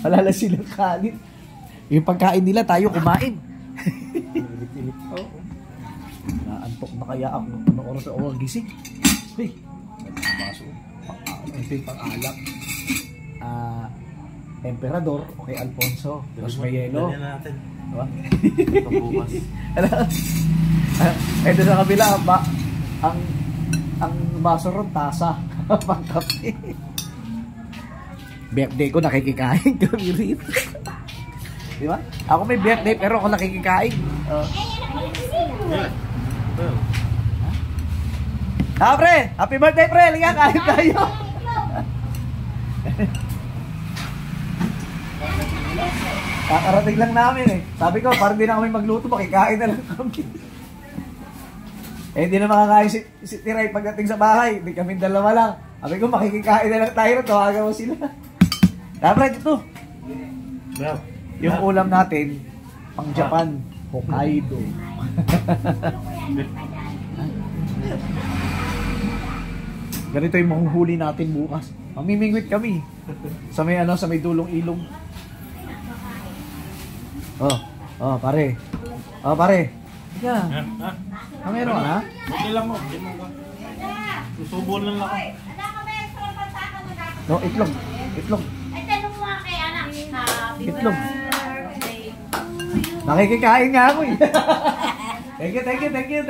Wala lang silang kanin. Yung pagkain nila tayo kumain. Naantok na kaya ako. Anong oras ako gising? Hey, baso. Ito yung pang-alak. Emperador o kay Alfonso. Tapos may yelo. Diba? Pagbukas. Ito sa kabila, ang baso ron, tasa. Pangkape. Birthday ko, nakikikain kami rin. Diba? Ako may birthday pero ako nakikikain. Pre! Happy birthday, pre! Liga, kain tayo! Kakarating lang namin eh. Sabi ko, parang di na kami magluto, makikain na lang kami. Hindi na makakain si Tiray pagdating sa bahay. Hindi kami dalawa lang. Sabi ko, makikikain na lang tayo. Tawagan mo sila. Dapat ito. Yung ulam natin, pang Japan, Hokkaido. Ganito yung mahuhuli natin bukas. Mamimingwit kami. Sa may sa may dulong ilong. Oh, Oh, pare. Oh, pare. Ika. Meron ka na? Okay lang mo. Hindi mo ba? Susubo lang ako. No, itlog. Itlog. Ay, tanong mo nga kay anak. Happy Itlog. birthday to you. Nakikikain nga ako eh. Thank you.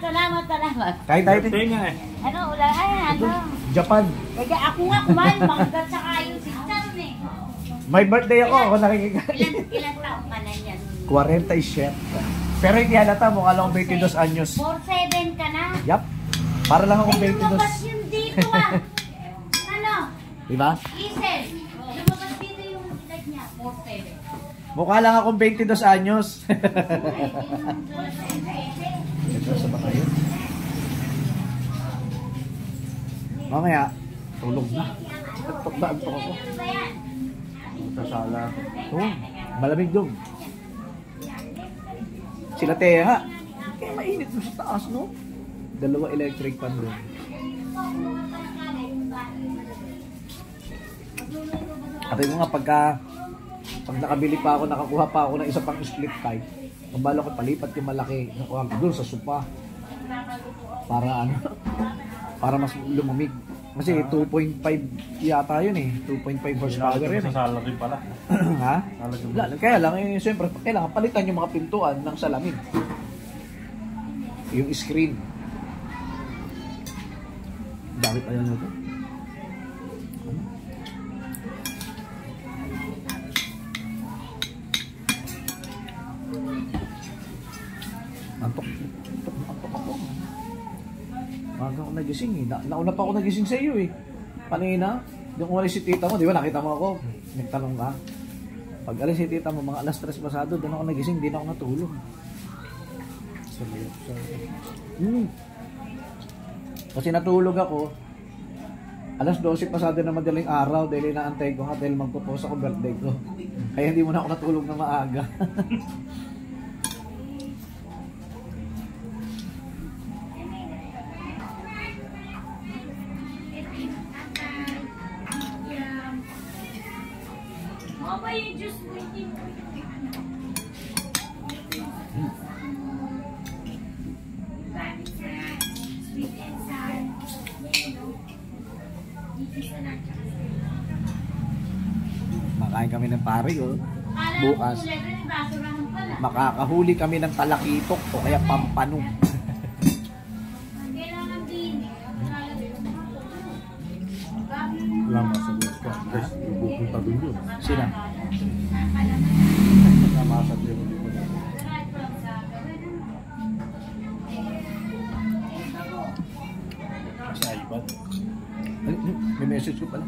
Salamat. Kain tayo. Tinga eh. Ano, ulan? Ay, ano? Japan. Kaya ako nga kumain, mangga tsaka yung sinchan eh. May birthday ako. Ako nakikikain. Ilan taon ka na yan? 47. Pero hindi halata. Mukha lang akong 22 anyos. 4'7" ka na? Yap. Para lang akong Eh, lumabas 22. yun dito ah. Ano? Diba? Isel. Lumabas dito yung edad niya, 4'7". Mukha lang akong 22 anyos. Ito sa ba kayo? Mamaya, tulog na. Antok ako. Sasala. Oh, malamig doon. Sila Teha. Kaya mainit mo sa taas, no? 2 electric fan doon. At yun nga, pag nakabili pa ako, nakakuha pa ako ng isa pang split type. Pambalo ko palipat yung malaki. Nakuha ko doon sa sopa. Para para mas lumamig. Kasi 2.5 yata yun eh. 2.5 horsepower yun eh. Sasala rin pala. Ha? Kaya lang eh, siyempre, kailangan palitan yung mga pintuan ng salamin. Yung screen. Dami pa yan ito. Antok ako. Maga ako nagising eh. Nauna pa ako nagising sa iyo eh. Kanina, yung umalis si tita mo, di ba nakita mo ako? Nagtanong ka. Pag alis si tita mo, mga alas 3 pasado, doon ako nagising, di na ako natulog. Kasi natulog ako, alas 12 pasado na madaling araw dahil inaantay ko nga dahil magpo-post ako birthday ko. Kaya hindi mo na ako natulog na maaga. Mama, you just waiting. Sweet and sour. Makain kami ng pare ko. Bukas. Makakahuli kami ng talakitok o kaya pampano. Kailangan din. Wala masabi ka. Guys, pupunta dun yun. Sila? Wala masabi yung dito. Sa iPad. May message ko pala.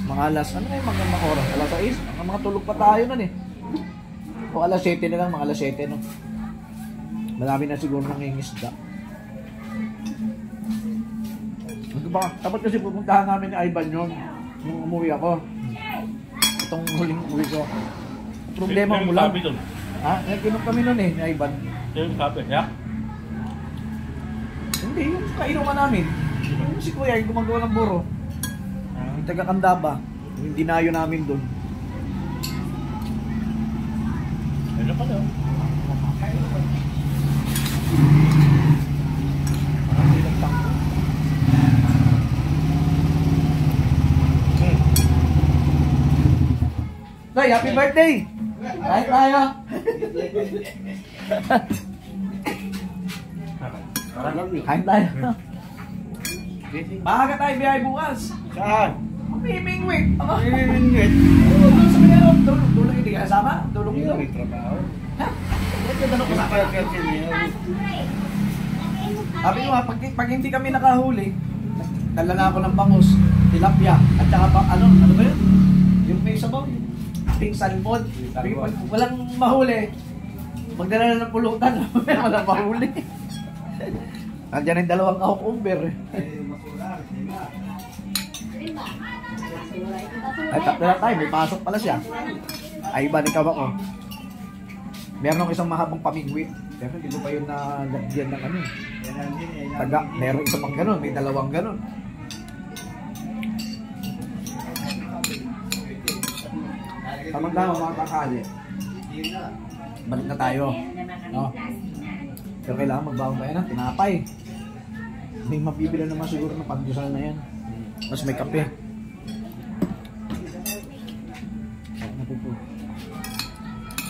Mga alas, ano na yung mga oras? Alas 6? Mga tulog pa tayo nun eh. O alas 7 na lang, mga alas 7 no. Marami na siguro nangingisda. Ano ba? Tapos kasi pupuntahan namin ni Ivan yun. Nung umuwi ako. Itong huling uwi ko. Problema mo lang. Ha? Nagkinom kami nun eh, ni Ivan. Yung kape, ya? Hindi, yung kainuman namin. Yung si Kuya, yung gumagawa ng buro. Yung taga Candaba. Yung dinayo namin doon. Ano pa daw? Day, happy birthday! Kain tayo! Kain tayo! Maaga tayo biyahe bukas! Saan? Mimingwit! Mimingwit! Tulong sa mga loob! Tulong hindi ka kasama? Tulong Hindi yun! may trabaho. Ha? Ba't ka tanong ko sa kanya? Sabi ko nga, pag hindi kami nakahuli, dala na ako ng bangus, tilapia, at saka pa, ano ba yun? Yung may sabaw, pink salmon. Pag walang mahuli, magdala na ng pulutan, walang mahuli. Nandiyan yung 2 cucumber. Ay, tatlo na tayo, may pasok pala siya. Ay, iba, ikaw ako. Meron akong isang mahabang pamingwit. Pero hindi ko pa yun nalagyan ng ano. Taga, meron isa pang ganun, may 2 ganun. Tamang-tama mga kakali. Balik na tayo. No? Pero kailangan magbaon tayo ng tinapay. May mabibila naman siguro ng pandesal na yan. Tapos may kape. Ano po po?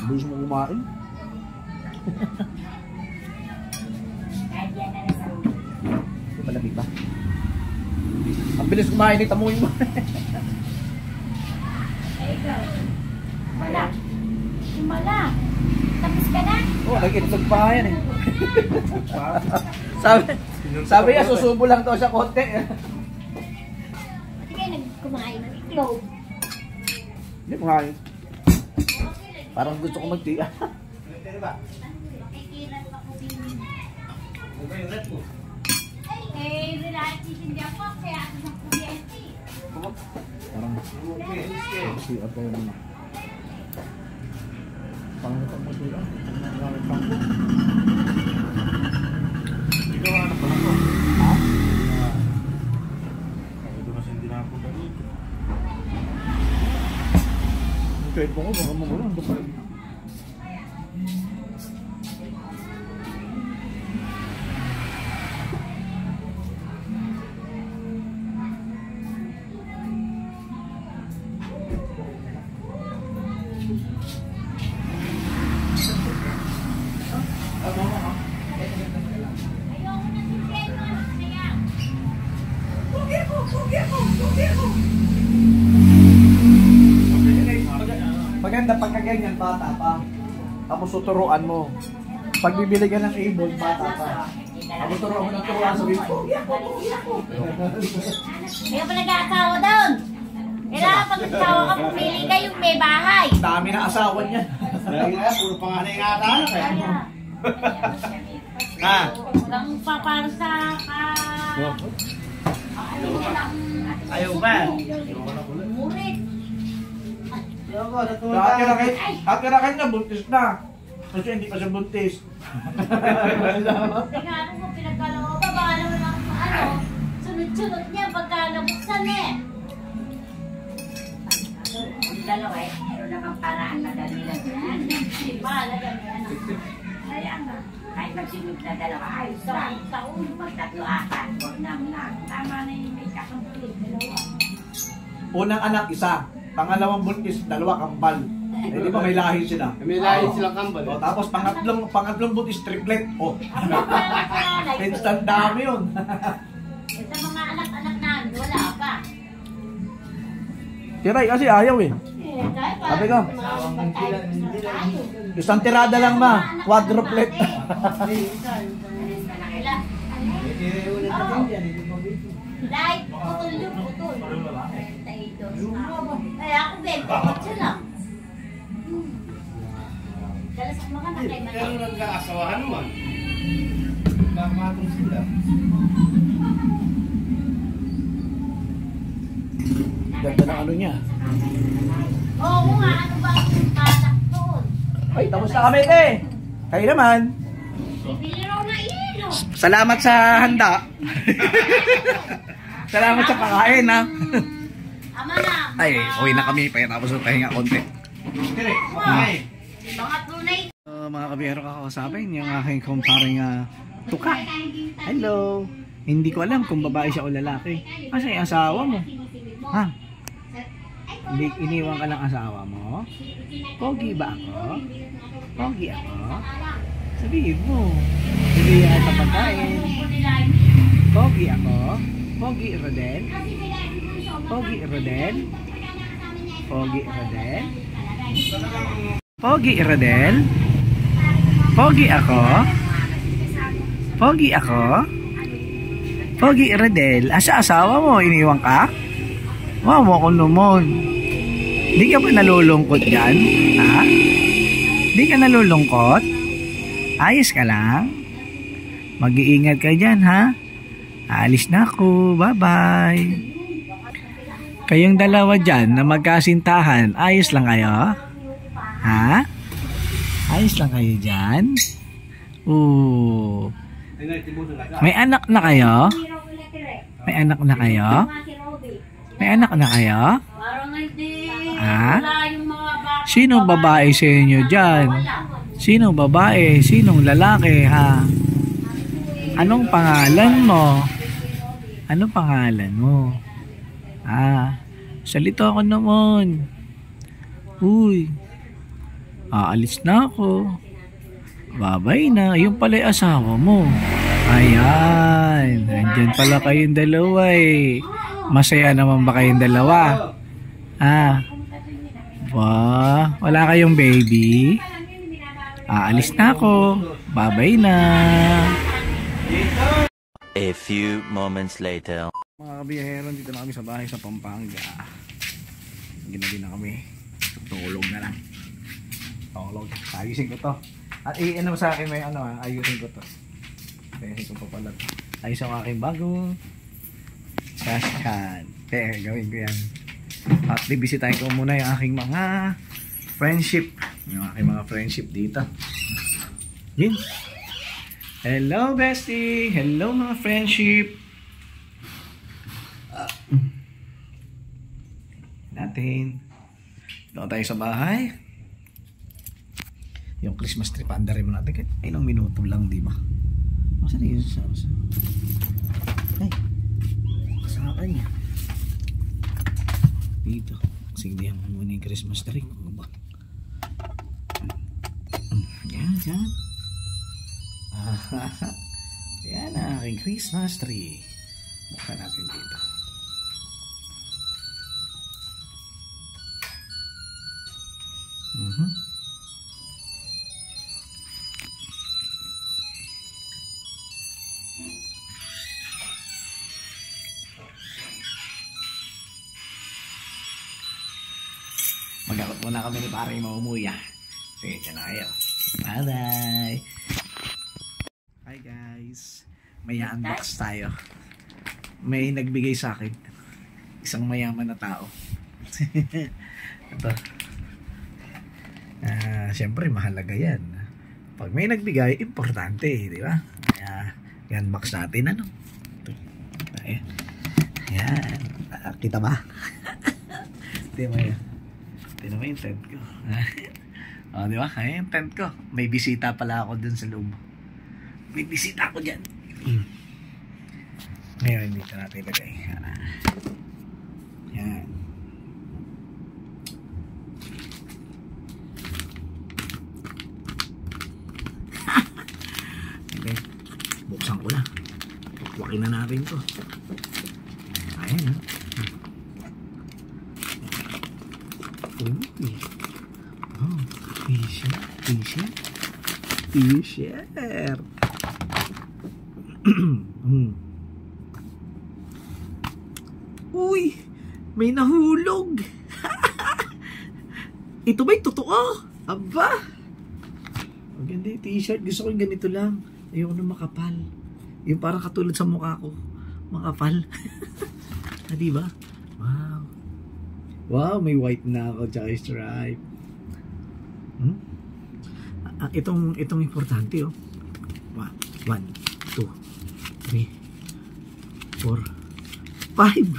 Bilis mo kumain. Malamig ba? Ang bilis kumain eh, tamuin mo. Wala. Wala. Tapos ka na? Oh, nag-itlog pa yan eh. sabi niya, susubo lang daw siya konti. Hindi kayo nagkumain ng itlog. Hindi kumain. Parang gusto ko magtiya. Eh, relaxing hindi ako kaya ako sa kuryente. Parang si apa yun naman. Pangatang mo sila. Ikaw ano pala ko? Ha? Ito na hindi na ako ganito. Kahit mo ko, baka magulo. Ando pa rin. Maganda pagkaganyan, bata pa. Tapos tuturuan mo. Pag bibili ka ng A-ball, bata pa. Tapos turuan mo ng turuan, sabihin mo, Kaya pa nag-aasawa doon. Kailangan pag nag-asawa ka, pumili ka yung may bahay. dami na asawa niya. Puro panganay nga ata ano kaya. Ha? Walang paparo sa Ayaw ba? murit. Hakirakin niya, buntis na. Kasi hindi pa siya buntis. Teka, ano mo pinagkalooba? Baka naman ang sunod-sunod niya pagka nabuksan eh. Ang dalawa eh, meron naman paraan na dalilan yan. Mahalaga na yan. Kaya nga, kahit magsinod na dalawa, ayos lang. Taon, magtatlo akat, huwag lang. Tama na yung may kakampulid, dalawa. Unang anak, isa. Pangalawang buntis, dalawa kambal. Eh, di ba may lahi sila? May lahi silang kambal. O, tapos pangatlong buntis, triplet. O, instant dami yun. Sa mga anak-anak namin, wala pa. Tiray kasi ayaw eh. Sabi ko, isang tirada lang ma, quadruplet. Light, putol yung putol. Kaya ako, 28 lang. Dalas ako mga nakay Pero nagkakasawahan naman. Kamatong sila. Ganda ng ano niya. Oo nga, ano ba yung patak doon? Ay, tapos na kami eh. Kayo naman. Bibili raw na ilo. Salamat sa handa. Salamat sa pakain ha. Ama na. Ay, uwi na kami. Tapos pahinga konti. Mga tunay. Mga kabiyero, kakausapin yung aking kumparing tuka. Hello. Hindi ko alam kung babae siya o lalaki. Kasi yung asawa mo. Ha? Hindi, iniwan ka ng asawa mo? Pogi ba ako? Pogi ako? Sabihin mo. Hindi yan sa pagkain. Pogi ako? Pogi Rodel? Pogi Rodel? Pogi Rodel? Pogi Rodel? Pogi ako? Pogi ako? Pogi Rodel? Asa asawa mo? Iniwan ka? Wow, ako naman. Di ka ba nalulungkot dyan? Ha? Di ka nalulungkot? Ayos ka lang? Mag-iingat ka dyan, ha? Alis na ako. Bye-bye. Kayong dalawa dyan na magkasintahan, ayos lang kayo? Ha? Ayos lang kayo dyan? Oo. May anak na kayo? May anak na kayo? May anak na kayo? Parang hindi. Ha? Wala yung mga bata. Sinong babae sa inyo dyan? Sinong babae? Sinong lalaki, ha? Anong pangalan mo? Anong pangalan mo? Salita ko naman. Uy. Aalis na ako. Babay na. Yung pala yung asawa mo. Ayan. Nandyan pala kayong dalawa eh. Masaya naman ba kayong dalawa? Wala kayong baby? Aalis na ako. Babay na. A few moments later. Mga kabiyahero, dito na kami sa bahay sa Pampanga. Ginabi na kami. Tutulog na lang. Tulog. Ayusin ko to. At ano sa akin may ayusin ko to. Ayusin ko pa pala to. Ayusin ang aking bagong trash can. Gawin ko yan. At bibisitahin ko muna yung aking mga friendship. Yung aking mga friendship dito. Yun. Hello bestie. Hello mga friendship. Natin. Doon tayo sa bahay. Yung Christmas tree pa andarin mo natin. Ilang minuto lang, di ba? Masa na yun sa ay, kasaan niya dito. Sigdihan mo muna yung Christmas tree. Ano ba? Yan, yan. Yan ang aking Christmas tree. Buksan natin dito. Mag-out muna kami ni paring maumuya. Sige, dyan na kayo. Bye-bye! Hi guys! May unbox tayo. May nagbigay sa akin. Isang mayaman na tao. Ito. Siyempre mahalaga yan. Pag may nagbigay, importante, di ba? Kaya i-unbox natin, ano? Ito. Ayan. Kita ba? Di ba yan? Ito naman yung tent ko. Di ba? Ayan yung tent ko. May bisita pala ako dun sa loob. May bisita ako dyan. Ngayon, dito natin ilagay. Yan. Okay. Buksan ko na. Tukwakin na natin to. Ayan. Oh, t-shirt. T-shirt. T-shirt. Uy, may nahulog. Ito ba'y totoo? Aba, maganda yung t-shirt. Gusto ko yung ganito lang. Ayoko na makapal. Yung parang katulad sa mukha ko. Makapal. Diba? Wow. Wow, may white na ako tsaka stripe. Itong importante, oh. 1, 2, 3, 4, 5.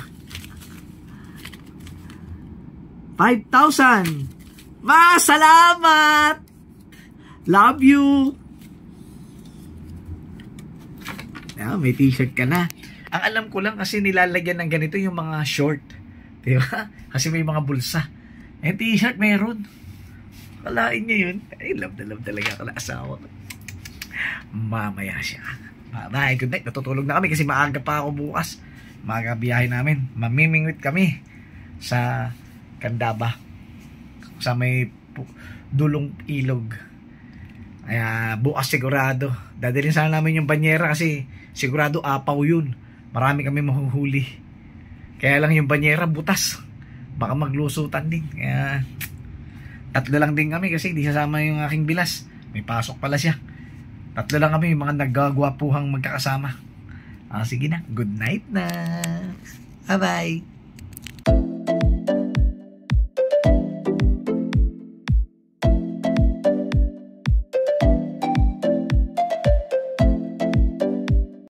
5,000! Ma, salamat! Love you! May t-shirt ka na. Ang alam ko lang kasi nilalagyan ng ganito yung mga short. Diba? Kasi may mga bulsa. T-shirt meron. Kalain niya yun. Ay, love na love talaga ako na asawa. Mamaya siya. Bye, good night. Natutulog na kami kasi maaga pa ako bukas. Maaga biyahe namin. Mamimingwit kami sa Candaba sa may dulong ilog. Kaya bukas sigurado dadalhin sana namin yung banyera kasi sigurado apaw yun. Marami kami mahuhuli. Kaya lang yung banyera butas, baka maglusutan din. Kaya 3 lang din kami kasi di sasama yung aking bilas. May pasok pala siya. 3 lang kami, yung mga naggagwapuhang magkakasama. Sige na, good night na. Bye bye.